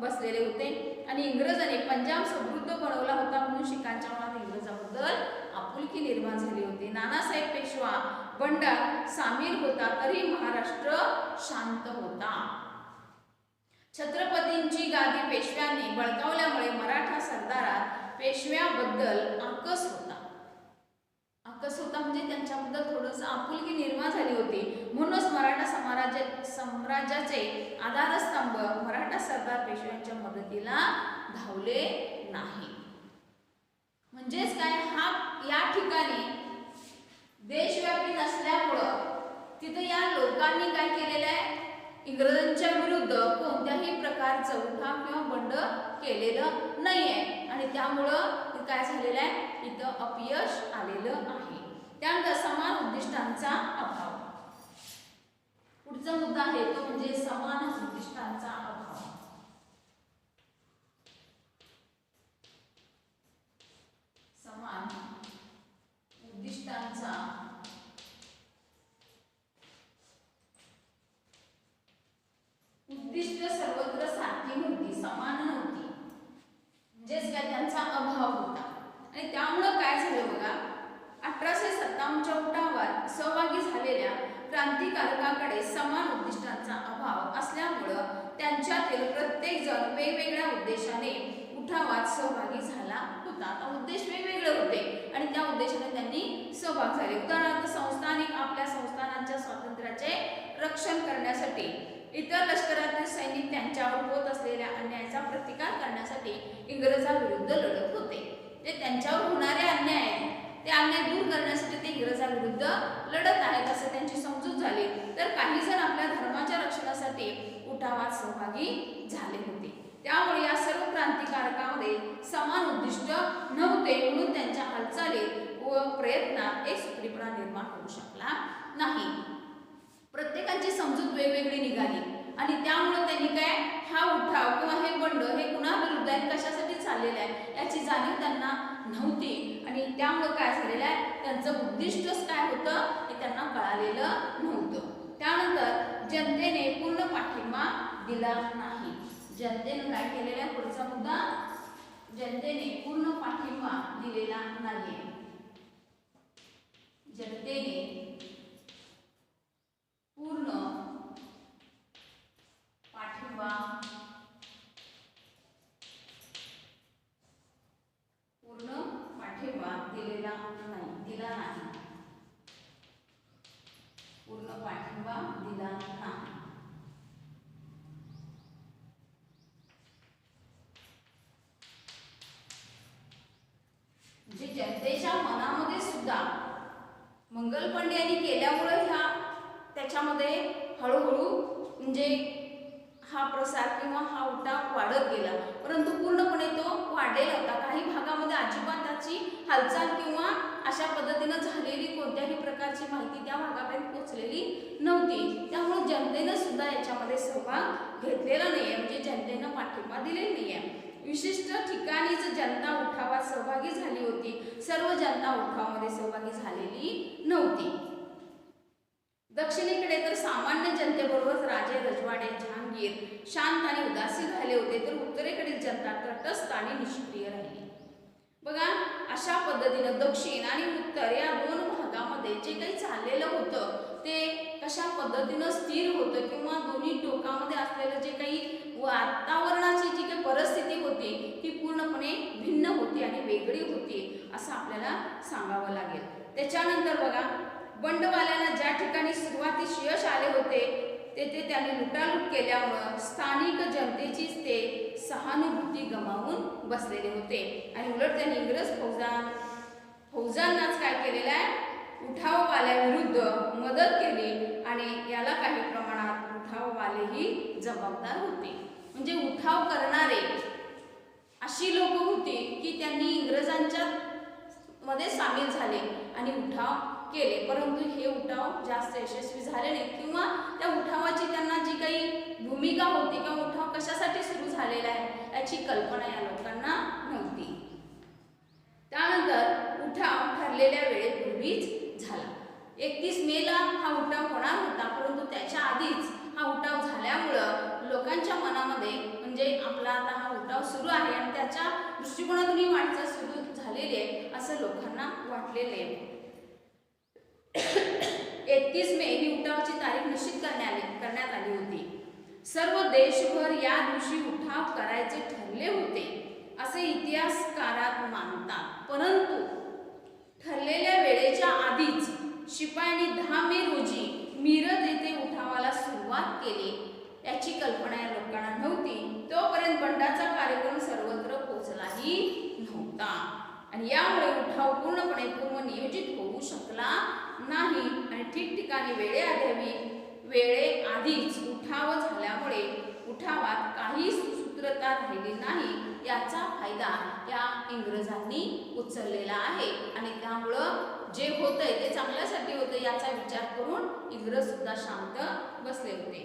बसलेले होते. आणि इंग्रजांनी पंजाब समृद्ध बनवला होता म्हणून शीखांच्या मनात इंग्रजाबद्दल आपुलकी निर्माण झाली होती. नानासाहेब पेशवा बंडात सामील होता तरी महाराष्ट्र शांत होता. छत्रपतींची गादी पेशव्यांनी बळकावल्यामुळे मराठा सरदारात पेशव्याबद्दल आकस होता. आकस होता म्हणजे त्यांच्याबद्दल थोडंसं आपुलकी निर्माण झाली होती. म्हणूनच मराठा साम्राज्याचे आधारस्तंभ मराठा सरदार पेशव्यांच्या मदतीला धावले नाही. म्हणजेच काय, हा या ठिकाणी देशव्यापी नसल्यामुळं तिथं या लोकांनी काय केलेलं आहे, इंग्रजांच्या विरुद्ध कोणत्याही प्रकारचं उठाव किंवा बंड केलेलं नाहीये. आणि त्यामुळं काय झालेलं आहे, इथं अपयश आलेलं आहे. त्यानंतर समान उद्दिष्टांचा अभाव. पुढचा मुद्दा आहे तो म्हणजे समान उद्दिष्टांचा अभाव. समान उद्दिष्टांचा उद्दिष्ट सर्वत्र सारखी नव्हती, समान नव्हती. म्हणजेच काय, त्यांचा अभाव होता. आणि त्यामुळं काय झालं बघा, आसामच्या उठावात सहभागी झालेल्या क्रांतिकारकाकडे समान उद्दिष्टांचा अभाव असल्यामुळं त्यांच्यातील प्रत्येक जण वेगवेगळ्या उद्देशाने उठावात सहभागी झाला होता. आता उद्देश वेगवेगळे होते आणि त्या उद्देशाने त्यांनी सहभाग झाले. उदाहरणार्थ संस्थानिक आपल्या संस्थानांच्या स्वातंत्र्याचे रक्षण करण्यासाठी, इतर लष्करातील सैनिक त्यांच्यावर होत असलेल्या अन्यायाचा प्रतिकार करण्यासाठी इंग्रजांविरुद्ध लढत होते. ते त्यांच्यावर होणारे अन्याय ते अन्याय दूर करण्यासाठी ते इंग्रजांविरुद्ध लढत आहेत असं त्यांची समजूत झाली. तर काही जण आपल्या धर्माच्या रक्षणासाठी उठावात सहभागी झाले होते. त्यामुळे या सर्व क्रांतिकारकांमध्ये समान उद्दिष्ट नव्हते, म्हणून त्यांच्या हालचाली व प्रयत्नात एकसूत्रीपणा निर्माण होऊ शकला नाही. प्रत्येकाची समजूत वेगवेगळी निघाली आणि त्यामुळे त्यांनी काय हा उठाव किंवा हे बंड हे कुणाविरुद्ध आणि कशासाठी चाललेलं आहे याची जाणीव त्यांना नव्हती आणि त्यामुळे काय झालेलं आहे त्यांचं उद्दिष्टच काय होतं हे त्यांना कळालेलं नव्हतं. त्यानंतर जनतेने पूर्ण पाठिंबा दिला नाही. जनतेने काय केलेला आहे पुढचा मुद्दा, जनतेने पूर्ण पाठिंबा दिलेला नाही. जनतेने पूर्ण पाठिंबा दिला नाही. पूर्ण पाठिंबा दिला नाही. म्हणजे जनतेच्या मनामध्ये सुद्धा मंगल पांडे यांनी केल्यामुळे ह्या त्याच्यामध्ये हळूहळू म्हणजे हा प्रसार किंवा हा उठाव वाढत गेला, परंतु पूर्णपणे तो वाढलेला होता. काही भागामध्ये अजिबात त्याची हालचाल किंवा अशा पद्धतीनं झालेली कोणत्याही प्रकारची माहिती त्या भागापर्यंत पोहोचलेली नव्हती. त्यामुळे जनतेनं सुद्धा याच्यामध्ये सहभाग घेतलेला नाहीये, म्हणजे जनतेनं पाठिंबा दिलेला नाहीये. विशिष्ट ठिकाणीच जनता उठावात सहभागी झाली होती, सर्व जनता उठावामध्ये सहभागी झालेली नव्हती. दक्षिणेकडे तर सामान्य जनतेबरोबर राजे रजवाडे जहांगीर शांत आणि उदासीन राहिले होते, तर उत्तरेकडील जनता तटस्थ आणि निष्क्रिय राहिली. बघा अशा पद्धतीने दक्षिण आणि उत्तर या दोन भागामध्ये जे काही चाललेलं होतं ते कशा पद्धतीनं स्थिर होतं किंवा दोन्ही टोकामध्ये असलेलं जे काही वातावरणाची जी काही परिस्थिती होती ती पूर्णपणे भिन्न होती आणि वेगळी होती असं आपल्याला सांगावं लागेल. त्याच्यानंतर बघा बंडवाल्यांना ज्या ठिकाणी सुरुवातीस यश आले होते तेथे त्यांनी लुटालूट केल्यामुळं स्थानिक जनतेचीच ते सहानुभूती गमावून बसलेले होते आणि उलट त्यांनी इंग्रज फौजांनाच काय केलेलं आहे उठाववाल्याविरुद्ध मदत केली आणि याला काही प्रमाणात उठाववालेही जबाबदार होते. म्हणजे उठाव करणारे अशी लोक होती की त्यांनी इंग्रजांच्या मध्ये सामील झाले आणि उठाव केले, परंतु हे उठाव जास्त यशस्वी झाले नाही किंवा त्या उठावाची त्यांना जी काही भूमिका होती किंवा उठाव कशासाठी सुरू झालेला आहे याची कल्पना या लोकांना नव्हती. त्यानंतर उठाव ठरलेल्या वेळेपूर्वीच झाला. 31 मेला हा उठाव होणार होता, परंतु त्याच्या आधीच हा उठाव झाल्यामुळं लोकांच्या मनामध्ये म्हणजे आपला आता हा उठाव सुरू आहे आणि त्याच्या दृष्टिकोनातून ही वाटचाल सुरू झालेली आहे असं लोकांना वाटलेले आहे. 31 मे ही उठावाची तारीख निश्चित करण्यात आली होती. सर्व देशभर या दिवशी उठाव करायचे ठरले होते असे इतिहासकारात मानतात, परंतु ठरलेल्या वेळेच्या आधीच शिपायांनी 10 मे रोजी मिरज येथे उठावाला सुरुवात केली याची कल्पना या लोकांना नव्हती. तोपर्यंत बंडाचा कार्यक्रम सर्वत्र पोहोचलाही नव्हता आणि यामुळे उठाव पूर्णपणे पूर्वनियोजित होऊ शकला नाही आणि ठिकठिकाणी वेळेआधीच उठाव झाल्यामुळे उठावात काही सूत्रता राहिली नाही याचा फायदा या इंग्रजांनी उचललेला आहे आणि त्यामुळं जे होतंय ते चांगल्यासाठी होतं याचा विचार करून इंग्रज सुद्धा शांत बसले होते.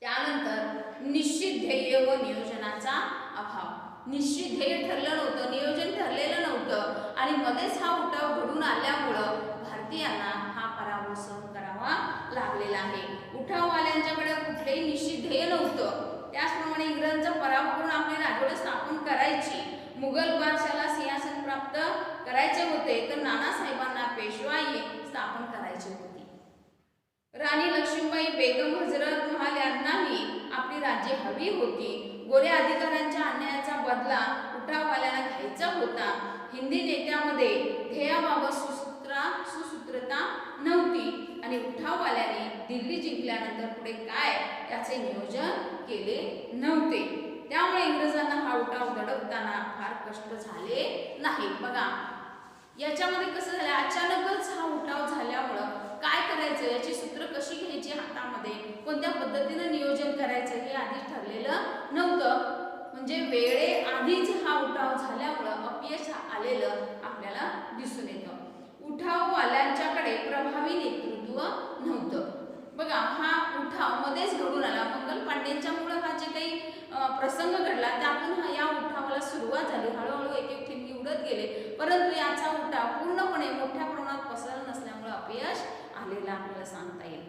त्यानंतर निश्चित ध्येय व नियोजनाचा अभाव. निश्चित ध्येय ठरलं नव्हतं, नियोजन ठरलेलं नव्हतं आणि मध्येच हा उठाव घडून आल्यामुळं भारतीयांना हा पराभव सहन करावा लागलेला आहे. उठाववाल्यांच्याकडे कुठलेही निश्चित ध्येय नव्हतं, त्याचप्रमाणे इंग्रजांचा पराभव करून आपली राजवट स्थापन करायची, मुघल बादशाला सिंहासन प्राप्त करायचे होते, तर नानासाहेबांना पेशवाई स्थापन करायची होती. राणी लक्ष्मीबाई बेगम हजरत महाल यांनाही आपली राज्ये हवी होती. गोऱ्या अधिकाऱ्यांच्या अन्यायाचा बदला उठाववाल्यांना घ्यायचा होता. हिंदी नेत्यामध्ये ध्येयाबाबत सुसूत्रता नव्हती आणि उठाववाल्यांनी दिल्ली जिंकल्यानंतर पुढे काय याचे नियोजन केले नव्हते. त्यामुळे इंग्रजांना हा उठाव दडपताना फार कष्ट झाले नाही. बघा याच्यामध्ये कसं झालं, अचानकच हा उठाव झाल्यामुळं काय करायचं, याची सूत्र कशी घ्यायची हातामध्ये, कोणत्या पद्धतीने नियोजन करायचं हे आधीच ठरलेलं नव्हतं. म्हणजे वेळेआधीच हा उठाव झाल्यामुळं अपयश आलेलं आपल्याला दिसून येतं. उठाववाल्यांच्याकडे प्रभावी नेतृत्व नव्हतं. बघा हा उठाव मध्येच घडून आला. मंगल पांडेंच्यामुळे हा जे काही प्रसंग घडला त्यातून या उठावाला सुरुवात झाली. हळूहळू एक एक ठिणगी उडत गेले, परंतु याचा उठाव पूर्णपणे मोठ्या प्रमाणात पसरला नसल्यामुळे अपयश आलेला आपल्याला सांगता येईल.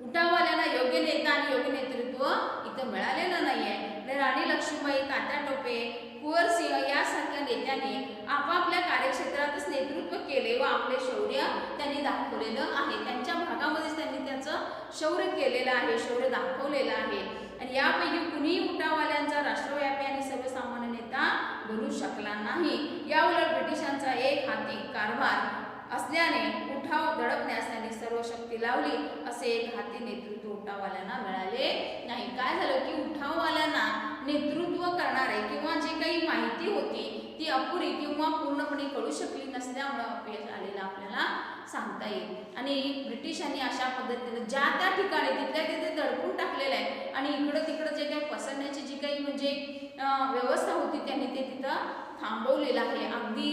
उठाववाल्यांना योग्य नेता आणि योग्य नेतृत्व इथं मिळालेलं नाहीये. राणी लक्ष्मीबाई, तात्या टोपे, कुंवरसिंह यासारख्या नेत्यांनी आपापल्या कार्यक्षेत्रातच नेतृत्व केले व आपले शौर्य त्यांनी दाखवलेलं आहे. त्यांच्या भागामध्येच त्यांनी त्याचं शौर्य केलेलं आहे, शौर्य दाखवलेलं आहे. आणि यापैकी कुणीही उठाववाल्यांचा राष्ट्रव्यापी आणि सर्वसामान्य नेता बनू शकला नाही. याउलट ब्रिटिशांचा एक हाती कारभार असल्याने उठाव दडपण्यास त्यांनी सर्व शक्ती लावली. असे एक हाती नेतृत्व उठाववाल्यांना मिळाले नाही. काय झालं की उठाववाल्यांना नेतृत्व करणारे किंवा जे काही माहिती होती ती अपुरी किंवा पूर्णपणे कळू शकली नसल्यामुळे अपयश आलेलं आपल्याला सांगता येईल. आणि ब्रिटिशांनी अशा पद्धतीने ज्या त्या ठिकाणी तिथल्या तिथे दडपून टाकलेलं आहे आणि इकडं तिकडं जे काही पसरण्याची जी काही म्हणजे व्यवस्था होती त्यांनी ते तिथं थांबवलेलं आहे. अगदी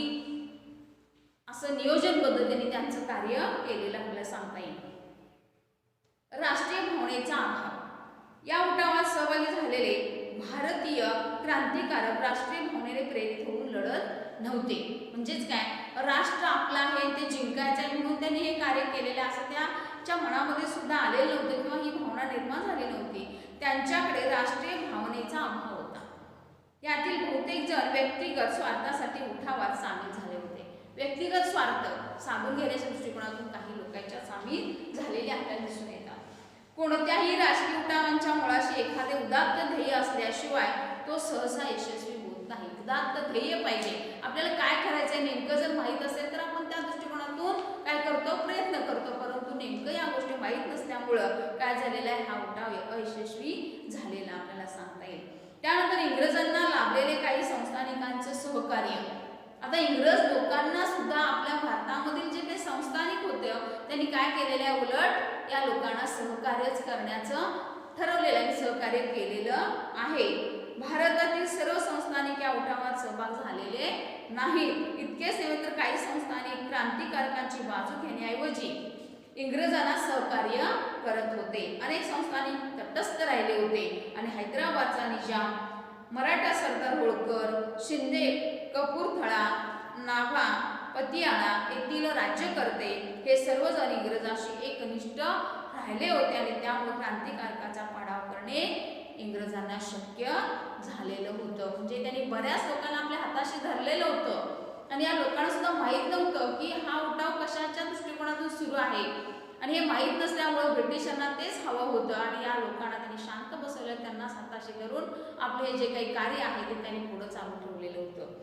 असं नियोजन पद्धतीने त्यांचं कार्य केलेलं आपल्याला सांगता येईल. राष्ट्रीय भावनेचा अभाव. या उठावात सहभागी झालेले भारतीय क्रांतिकारक राष्ट्रीय भावनेने प्रेरित होऊन लढत नव्हते. म्हणजेच काय, राष्ट्र आपलं आहे ते जिंकायचं आहे म्हणून त्यांनी हे कार्य केलेलं असं त्याच्या मनामध्ये सुद्धा आलेलं नव्हतं किंवा ही भावना निर्माण झाली नव्हती. त्यांच्याकडे राष्ट्रीय भावनेचा अभाव होता. यातील बहुतेक जण व्यक्तिगत स्वार्थासाठी उठावात सामील झाले होते. व्यक्तिगत स्वार्थ साधून घेण्याच्या दृष्टिकोनातून काही लोकांच्या सामील झालेले आपल्याला दिसून येतात. कोणत्याही राजकीय उठावांच्या मुळाशी एखादे उदात्त ध्येय असल्याशिवाय तो सहसा यशस्वी होत नाही. उदात्त ध्येय पाहिजे. आपल्याला काय करायचंय नेमकं जर माहीत असेल तर आपण त्या दृष्टिकोनातून काय करतो, प्रयत्न करतो. परंतु नेमकं या गोष्टी माहीत नसल्यामुळं काय झालेलं आहे, हा उठाव अयशस्वी झालेला आपल्याला सांगता येईल. त्यानंतर इंग्रजांना लाभलेले काही संस्थानिकांचं सहकार्य. आता इंग्रज लोकांना सुद्धा आपल्या भारतामधील जे काही संस्थानिक होते त्यांनी काय केलेलं आहे, उलट या लोकांना सहकार्यच करण्याचं ठरवलेलं आहे, सहकार्य केलेलं आहे. भारतातील सर्व संस्थानिक या उठावात सहभाग झालेले नाहीत. इतकेच नव्हे तर काही संस्थानिक क्रांतिकारकांची बाजू घेण्याऐवजी इंग्रजांना सहकार्य करत होते. अनेक संस्थानिक तटस्थ राहिले होते आणि हैदराबादचा निजाम, मराठा सरदार होळकर, शिंदे, कपूरथळा, नाभा, पतियाळा येथील राज्यकर्ते हे सर्वजण इंग्रजांशी एकनिष्ठ राहिले होते आणि त्यामुळे क्रांतिकारकाचा पाडाव करणे इंग्रजांना शक्य झालेलं होतं. म्हणजे त्यांनी बऱ्याच लोकांना आपल्या हाताशी धरलेलं होतं आणि या लोकांना सुद्धा माहीत नव्हतं की हा उठाव कशाच्या दृष्टिकोनातून सुरू आहे. आणि हे माहीत नसल्यामुळे ब्रिटिशांना तेच हवं होतं आणि या लोकांना त्यांनी शांत बसवलं, त्यांना हाताशी धरून आपले जे काही कार्य आहे ते त्यांनी पुढे चालू ठेवलेलं होतं.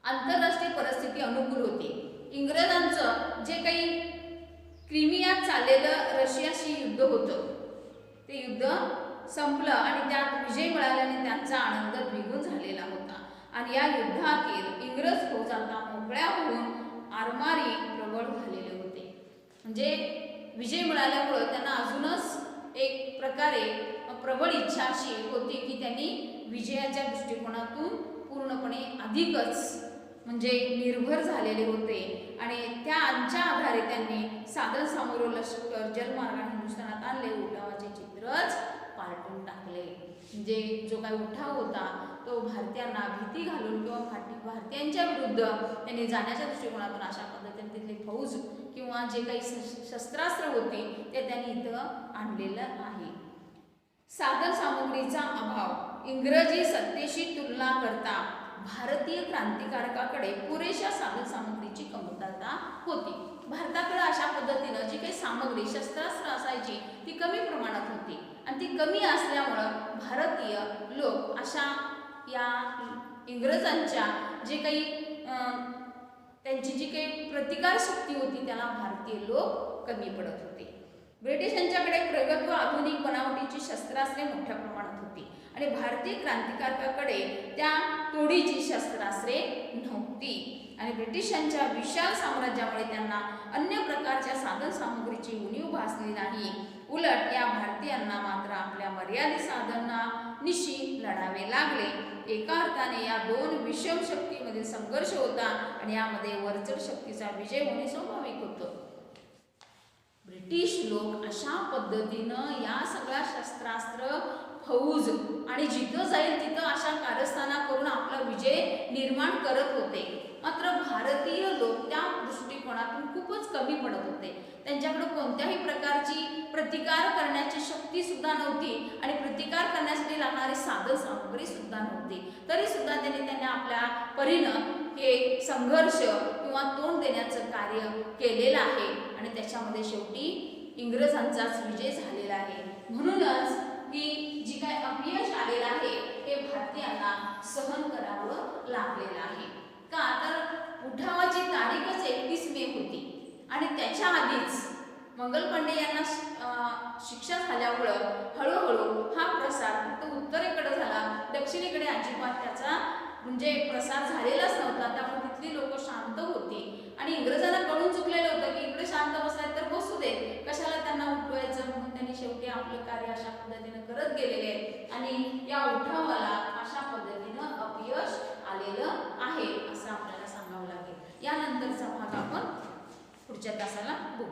आंतरराष्ट्रीय परिस्थिती अनुकूल होती. इंग्रजांचं जे काही क्रिमियात चाललेलं रशियाशी युद्ध होतं ते युद्ध संपलं आणि त्यात विजय मिळाल्याने त्यांचा आनंद द्विगुण झालेला होता. आणि या युद्धातील इंग्रज फौज आता मोकळ्या होऊन आरमारी प्रबळ झालेले होते. म्हणजे विजय मिळाल्यामुळे त्यांना अजूनच एक प्रकारे प्रबळ इच्छा अशी होती की त्यांनी विजयाच्या दृष्टिकोनातून पूर्णपणे अधिकच म्हणजे निर्भर झालेले होते आणि त्यांच्या आधारे त्यांनी साधन सामुग्री, लष्कर, जलमार्गाने हिंदुस्थानात आणले. उठावाचे चित्रच पालटून टाकले. म्हणजे जो काही उठाव होता तो भारतीयांना भीती घालून किंवा भारतीयांच्या विरुद्ध त्यांनी जाण्याच्या दृष्टिकोनातून अशा पद्धतीने तिथली फौज किंवा जे काही शस्त्रास्त्र होती ते त्यांनी इथं आणलेलं आहे. साधन सामुग्रीचा अभाव. इंग्रजी सत्तेशी तुलना करता भारतीय क्रांतिकारकाकडे पुरेशा साधनसामुग्रीची कमतरता होती. भारताकडे अशा पद्धतीनं जी काही सामग्री शस्त्रास्त्र असायची ती कमी प्रमाणात होती आणि ती कमी असल्यामुळं भारतीय लोक अशा या इंग्रजांच्या जे काही त्यांची जी काही प्रतिकार शक्ती होती त्याला भारतीय लोक कमी पडत होते. ब्रिटिशांच्याकडे प्रगत व आधुनिक बनावटीची शस्त्रास्त्रे मोठ्या प्रमाणात होती आणि भारतीय क्रांतिकारकाकडे त्या तोडीची शस्त्रास्त्रे नव्हती आणि ब्रिटिशांच्या विशाल साम्राज्यामुळे त्यांना अन्य प्रकारच्या साधनसामुग्रीची उणीव भासली नाही. उलट या भारतीयांना मात्र आपल्या मर्यादित साधनांनिशी लढावे लागले. एका अर्थाने या दोन विषम शक्तीमधील संघर्ष होता आणि यामध्ये वरचढ शक्तीचा विजय होणे स्वाभाविक होतं. ब्रिटिश लोक अशा पद्धतीनं या सगळ्या शस्त्रास्त्र फौज आणि जिथं जाईल तिथं अशा कारस्थाना करून आपला विजय निर्माण करत होते. मात्र भारतीय लोक त्या दृष्टिकोनातून खूपच कमी पडत होते. त्यांच्याकडे कोणत्याही प्रकारची प्रतिकार करण्याची शक्ती सुद्धा नव्हती आणि प्रतिकार करण्यासाठी लागणारी साधन सामग्री सुद्धा नव्हती. तरी सुद्धा त्यांनी आपल्या परीनं हे संघर्ष किंवा तोंड देण्याचं कार्य केलेलं आहे आणि त्याच्यामध्ये शेवटी इंग्रजांचाच विजय झालेला आहे. म्हणूनच ही जी काय अपयश आलेलं आहे हे भारतीयांना सहन करावं लागलेलं आहे. का तर उठावाची तारीखच 31 मे होती आणि त्याच्या आधीच मंगल पांडे यांना शिक्षा झाल्यामुळं हळूहळू हा प्रसार फक्त उत्तरेकडे झाला, दक्षिणेकडे अजिबात त्याचा म्हणजे प्रसार झालेलाच नव्हता. त्यामुळे तिथली लोक शांत होती आणि इंग्रजांना कळून चुकलेलं होतं की इकडे शांत बसलाय तर बसू दे, कशाला त्यांना उठवायचं. म्हणून त्यांनी शेवटी आपलं कार्य अशा पद्धतीनं करत गेलेले आहेत आणि या उठावाला अशा पद्धतीनं अपयश आलेलं आहे असं आपल्याला सांगावं लागेल. यानंतरचा भाग आपण पुढच्या तासाला बघू.